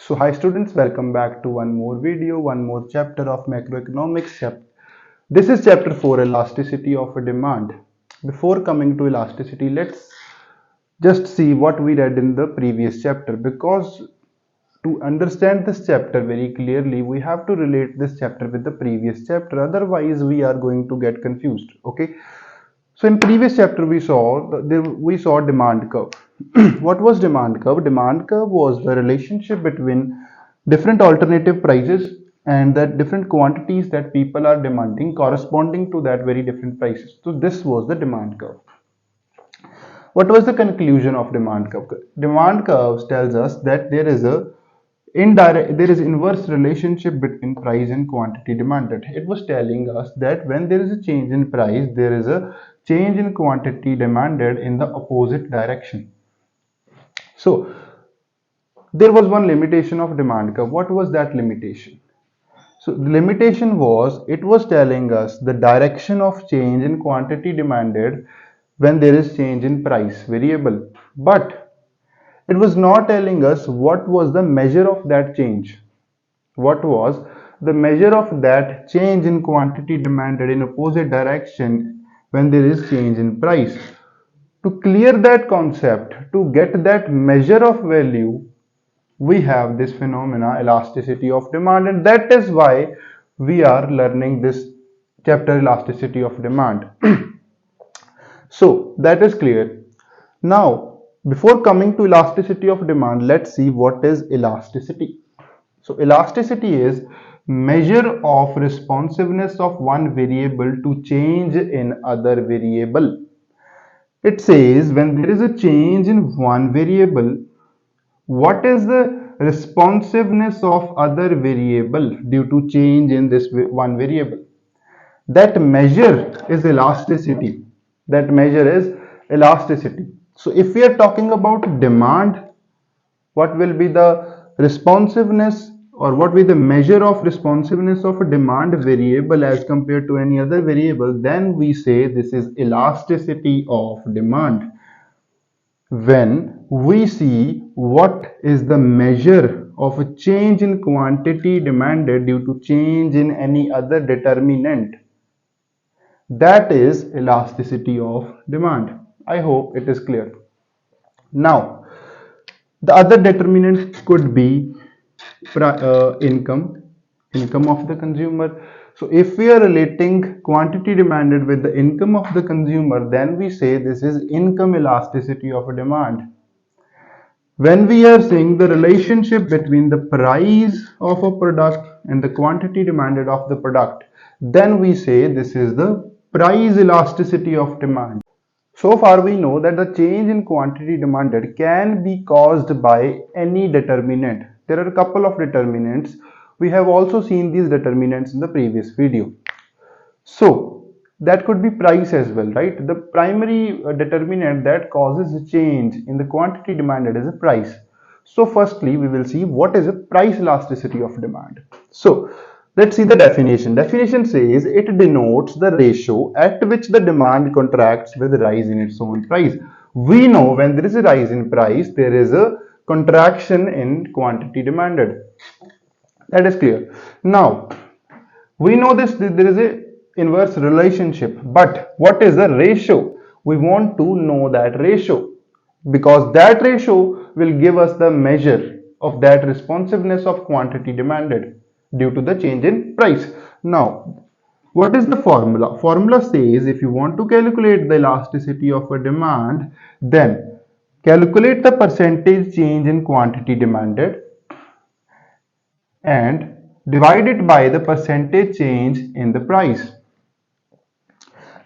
So hi students, welcome back to one more video, one more chapter of macroeconomics. This is chapter 4, elasticity of a demand. Before coming to elasticity, let's just see what we read in the previous chapter, because to understand this chapter very clearly we have to relate this chapter with the previous chapter, otherwise we are going to get confused. Okay, so in previous chapter we saw demand curve. What was demand curve? Demand curve was the relationship between different alternative prices and that different quantities that people are demanding corresponding to that very different prices. So this was the demand curve. What was the conclusion of demand curve? Demand curve tells us that there is inverse relationship between price and quantity demanded. It was telling us that when there is a change in price, there is a change in quantity demanded in the opposite direction. So there was one limitation of demand curve. What was that limitation? So the limitation was, it was telling us the direction of change in quantity demanded when there is change in price variable, but it was not telling us what was the measure of that change. What was the measure of that change in quantity demanded in opposite direction when there is change in price? To clear that concept, to get that measure of value, we have this phenomena, elasticity of demand, and that is why we are learning this chapter, elasticity of demand. So that is clear. Now, before coming to elasticity of demand, let's see what is elasticity. So elasticity is measure of responsiveness of one variable to change in other variable. It says when there is a change in one variable, what is the responsiveness of other variable due to change in this one variable? That measure is elasticity. That measure is elasticity. So if we are talking about demand, what will be the responsiveness, or what will be the measure of responsiveness of a demand variable as compared to any other variable? Then we say this is elasticity of demand. When we see what is the measure of a change in quantity demanded due to change in any other determinant, that is elasticity of demand. I hope it is clear. Now, the other determinant could be income of the consumer. So if we are relating quantity demanded with the income of the consumer, then we say this is income elasticity of a demand. When we are seeing the relationship between the price of a product and the quantity demanded of the product, then we say this is the price elasticity of demand. So far we know that the change in quantity demanded can be caused by any determinant. There are a couple of determinants. We have also seen these determinants in the previous video. So that could be price as well, right? The primary determinant that causes a change in the quantity demanded is a price. So firstly, we will see what is a price elasticity of demand. So let's see the definition. Definition says it denotes the ratio at which the demand contracts with rise in its own price. We know when there is a rise in price, there is a contraction in quantity demanded. That is clear. Now, we know this, there is a inverse relationship, but what is the ratio? We want to know that ratio, because that ratio will give us the measure of that responsiveness of quantity demanded due to the change in price. Now, what is the formula? Formula says if you want to calculate the elasticity of a demand, then calculate the percentage change in quantity demanded and divide it by the percentage change in the price.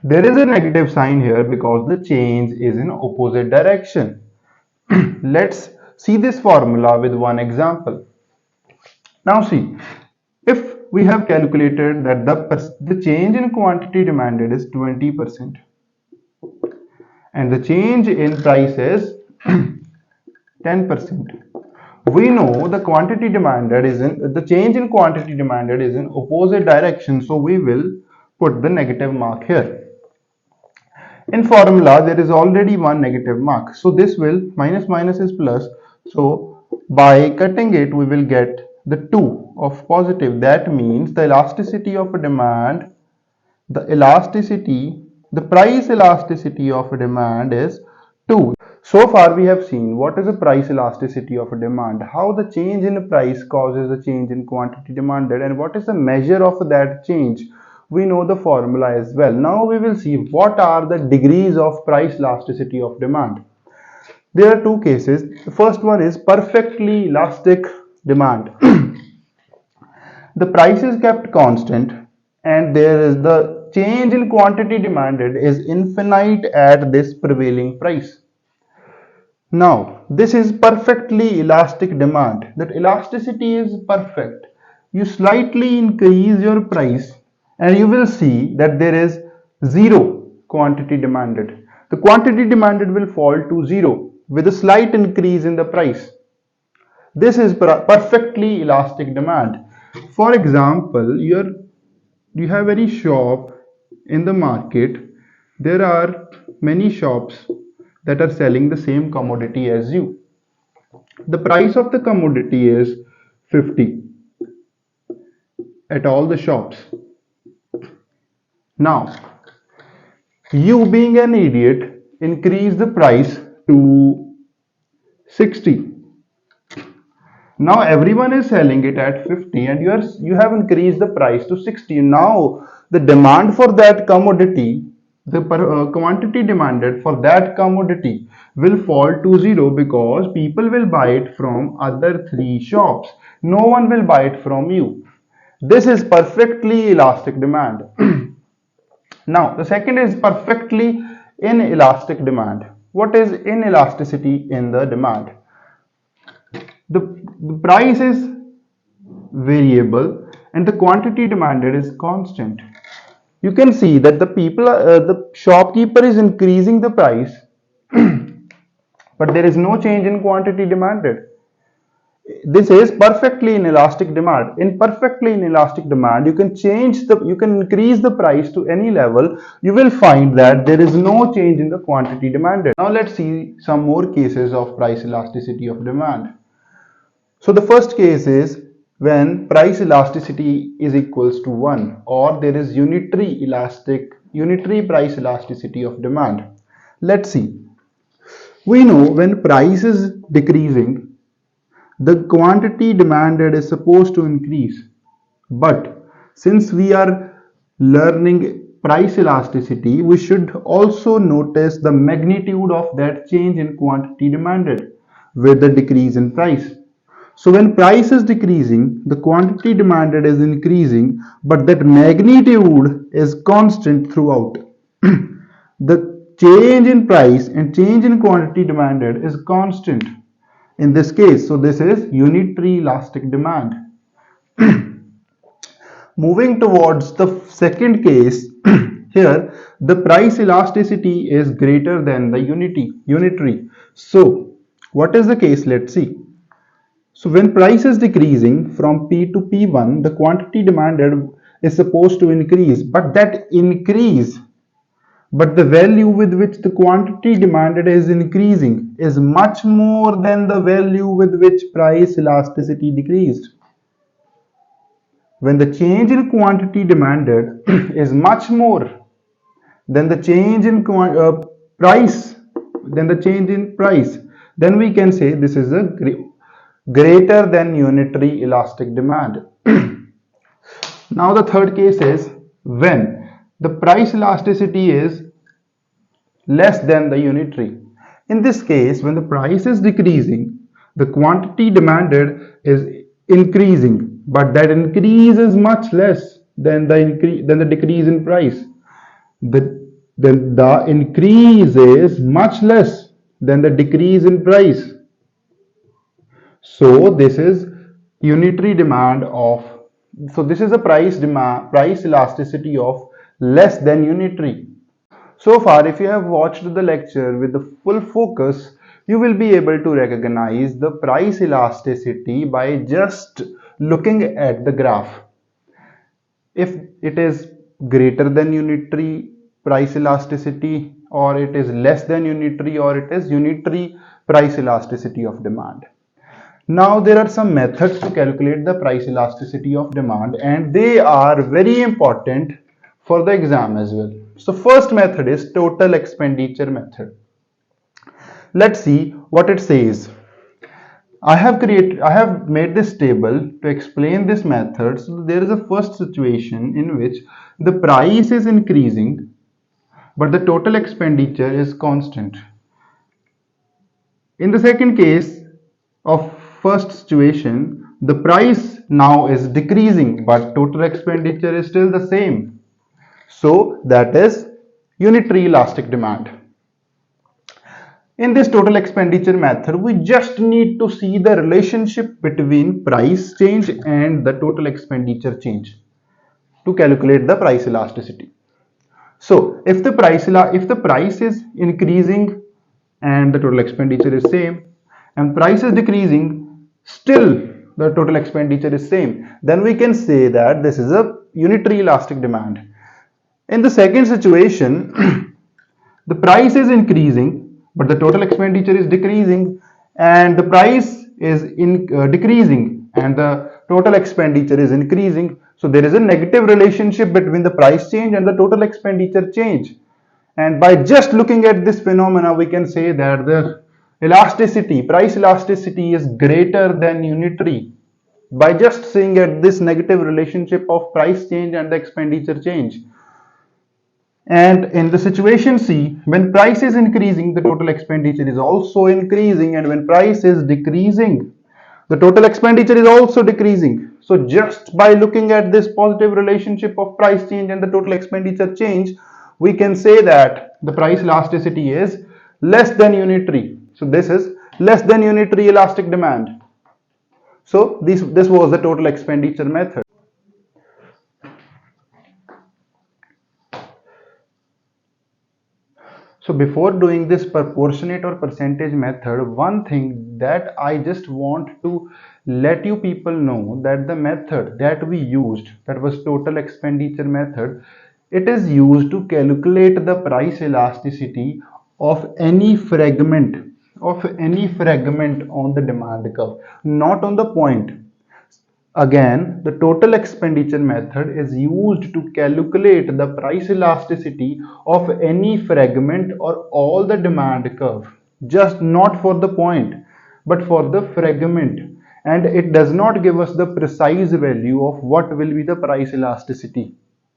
There is a negative sign here because the change is in opposite direction. Let's see this formula with one example. Now see, if we have calculated that the change in quantity demanded is 20% and the change in price is 10%. We know the quantity demanded is in the change in quantity demanded is in opposite direction, so we will put the negative mark here. In formula there is already one negative mark, so this will minus minus is plus, so By cutting it, we will get the 2 of positive. That means the elasticity of a demand, the price elasticity of a demand is 2. So far we have seen what is the price elasticity of a demand, how the change in price causes a change in quantity demanded, and what is the measure of that change. We know the formula as well. Now we will see what are the degrees of price elasticity of demand. There are two cases. The first one is perfectly elastic demand. The price is kept constant and there is the change in quantity demanded is infinite at this prevailing price. Now, this is perfectly elastic demand. That elasticity is perfect. You slightly increase your price and you will see that there is zero quantity demanded. The quantity demanded will fall to zero with a slight increase in the price. This is perfectly elastic demand. For example, you have any shop in the market. There are many shops that are selling the same commodity as you. The price of the commodity is 50 at all the shops. Now, you being an idiot increase the price to 60. Now everyone is selling it at 50 and you have increased the price to 60. Now the demand for that commodity, the quantity demanded for that commodity will fall to zero because people will buy it from other three shops. No one will buy it from you. This is perfectly elastic demand. Now the second is perfectly inelastic demand. What is inelasticity in the demand? The price is variable and the quantity demanded is constant. You can see that the shopkeeper is increasing the price, but there is no change in quantity demanded. This is perfectly inelastic demand. In perfectly inelastic demand, you can increase the price to any level. You will find that there is no change in the quantity demanded. Now let's see some more cases of price elasticity of demand. So the first case is when price elasticity is equals to 1 or there is unitary price elasticity of demand. Let's see. We know when price is decreasing, the quantity demanded is supposed to increase. But since we are learning price elasticity, we should also notice the magnitude of that change in quantity demanded with the decrease in price. So when price is decreasing, the quantity demanded is increasing, but that magnitude is constant throughout. The change in price and change in quantity demanded is constant in this case. So this is unitary elastic demand. Moving towards the second case, here the price elasticity is greater than the unitary. So what is the case? Let's see. So when price is decreasing from P to P1, the quantity demanded is supposed to increase, but the value with which the quantity demanded is increasing is much more than the value with which price elasticity decreased. When the change in quantity demanded is much more than the change in price, then we can say this is a greater than unitary elastic demand. Now the third case is when the price elasticity is less than the unitary. In this case, when the price is decreasing, the quantity demanded is increasing, but that increase is much less than the decrease in price. The increase is much less than the decrease in price. So this is unitary demand of, so this is a price elasticity of less than unitary. So far, if you have watched the lecture with the full focus, you will be able to recognize the price elasticity by just looking at the graph. If it is greater than unitary price elasticity, or it is less than unitary, or it is unitary price elasticity of demand. Now there are some methods to calculate the price elasticity of demand, and they are very important for the exam as well. So first method is total expenditure method. Let's see what it says. I have made this table to explain this method. So there is a first situation in which the price is increasing but the total expenditure is constant. In the second case of first situation, the price now is decreasing but total expenditure is still the same. So that is unitary elastic demand. In this total expenditure method, we just need to see the relationship between price change and the total expenditure change to calculate the price elasticity. So if the price is increasing and the total expenditure is same, and price is decreasing, still the total expenditure is same, then we can say that this is a unitary elastic demand. In the second situation, the price is increasing but the total expenditure is decreasing, and the price is decreasing and the total expenditure is increasing. So there is a negative relationship between the price change and the total expenditure change. And by just looking at this phenomena, we can say that the price elasticity is greater than unitary by just seeing at this negative relationship of price change and the expenditure change. And in the situation C, when price is increasing, the total expenditure is also increasing, and when price is decreasing, the total expenditure is also decreasing. So just by looking at this positive relationship of price change and the total expenditure change, we can say that the price elasticity is less than unitary. So this is less than unitary elastic demand. So this was the total expenditure method. So before doing this proportionate or percentage method, one thing that I just want to let you people know, that the method that we used, that was total expenditure method, it is used to calculate the price elasticity of any fragment on the demand curve, not on the point. Again, the total expenditure method is used to calculate the price elasticity of any fragment or all the demand curve, just not for the point, but for the fragment. And it does not give us the precise value of what will be the price elasticity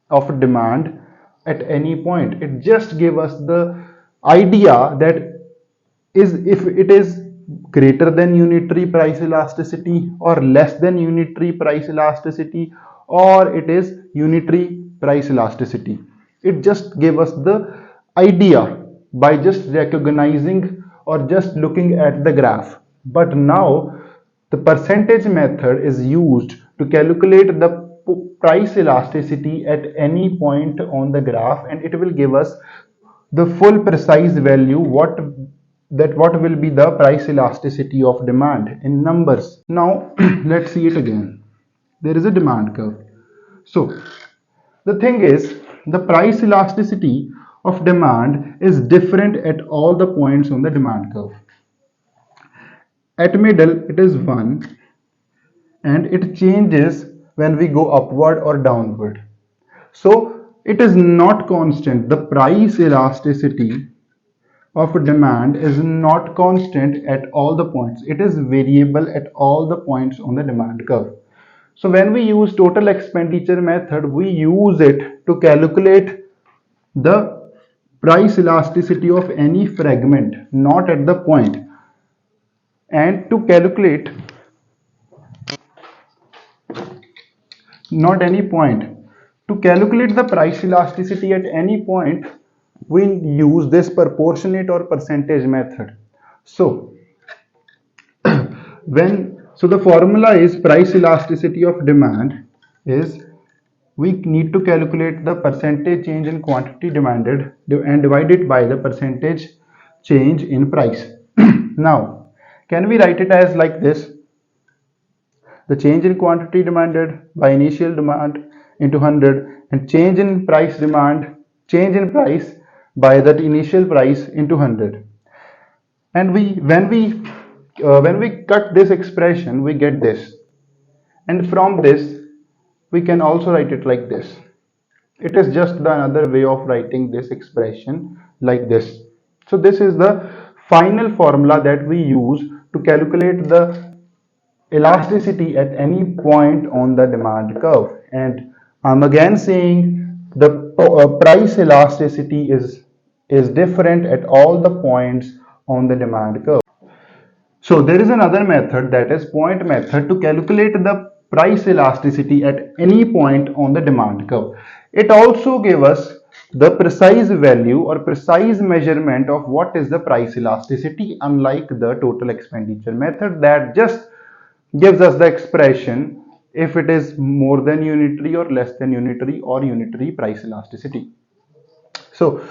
of demand at any point. It just gives us the idea that if it is greater than unitary price elasticity or less than unitary price elasticity, or it is unitary price elasticity. It just gave us the idea by just recognizing or just looking at the graph. But now the percentage method is used to calculate the price elasticity at any point on the graph, and it will give us the full precise value what will be the price elasticity of demand in numbers. Now let's see it again. There is a demand curve. So the thing is, the price elasticity of demand is different at all the points on the demand curve. At middle it is 1, and it changes when we go upward or downward. So it is not constant. The price elasticity of demand is not constant at all the points. It is variable at all the points on the demand curve. So when we use total expenditure method, we use it to calculate the price elasticity of any fragment, not at the point. And to calculate not any point. To calculate the price elasticity at any point, we use this proportionate or percentage method. So the formula is price elasticity of demand is, we need to calculate the percentage change in quantity demanded and divide it by the percentage change in price. Now, can we write it as like this? The change in quantity demanded by initial demand into 100, and change in price by that initial price into 100. And when we when we cut this expression, we get this, and from this we can also write it like this. It is just the another way of writing this expression like this. So this is the final formula that we use to calculate the elasticity at any point on the demand curve. And I'm again saying the price elasticity is different at all the points on the demand curve. So there is another method, that is point method, to calculate the price elasticity at any point on the demand curve. It also gives us the precise value or precise measurement of what is the price elasticity, unlike the total expenditure method that just gives us the expression if it is more than unitary or less than unitary or unitary price elasticity. So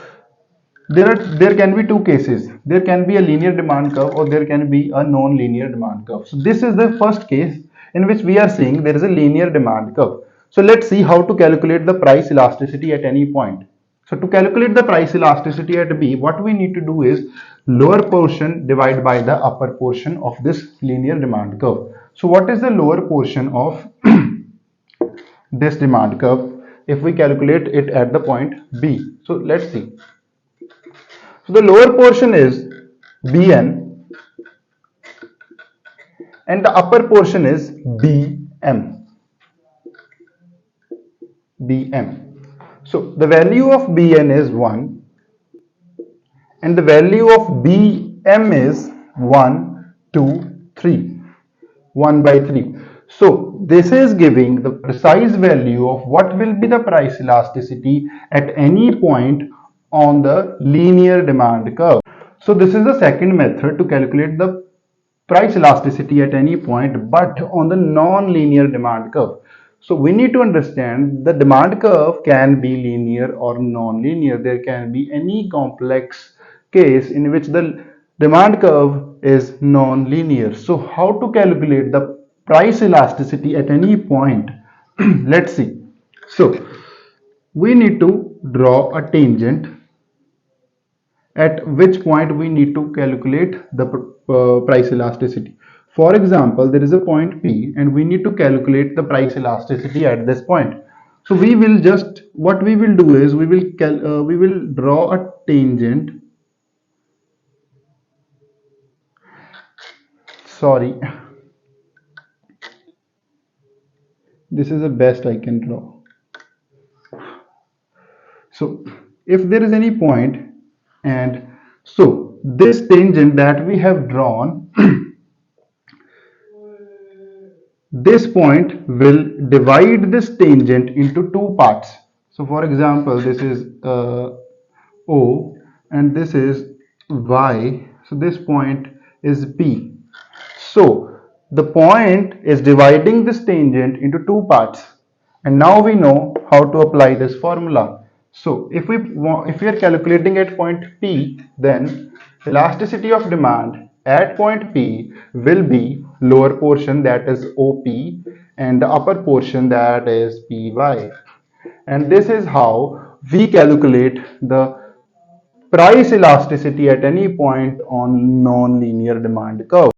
there can be two cases. There can be a linear demand curve or there can be a non-linear demand curve. So this is the first case in which we are saying there is a linear demand curve. So let's see how to calculate the price elasticity at any point. So to calculate the price elasticity at B, what we need to do is lower portion divided by the upper portion of this linear demand curve. So what is the lower portion of this demand curve if we calculate it at the point B? So let's see. So the lower portion is Bn and the upper portion is Bm. Bm. So the value of Bn is 1 and the value of Bm is 1, 2, 3. 1 by 3. So this is giving the precise value of what will be the price elasticity at any point on the linear demand curve. So this is the second method to calculate the price elasticity at any point, but on the non-linear demand curve. So we need to understand the demand curve can be linear or non-linear. There can be any complex case in which the demand curve is non-linear. So how to calculate the price elasticity at any point? Let's see. So we need to draw a tangent at which point we need to calculate the price elasticity. For example, there is a point P and we need to calculate the price elasticity at this point. So we will just, what we will do is we will draw a tangent. Sorry, this is the best I can draw. So if there is any point, and so this tangent that we have drawn, this point will divide this tangent into two parts. So for example, this is O and this is Y. So this point is P. So the point is dividing this tangent into two parts. And now we know how to apply this formula. So if we are calculating at point P, then elasticity of demand at point P will be lower portion, that is OP, and the upper portion, that is PY. And this is how we calculate the price elasticity at any point on non-linear demand curve.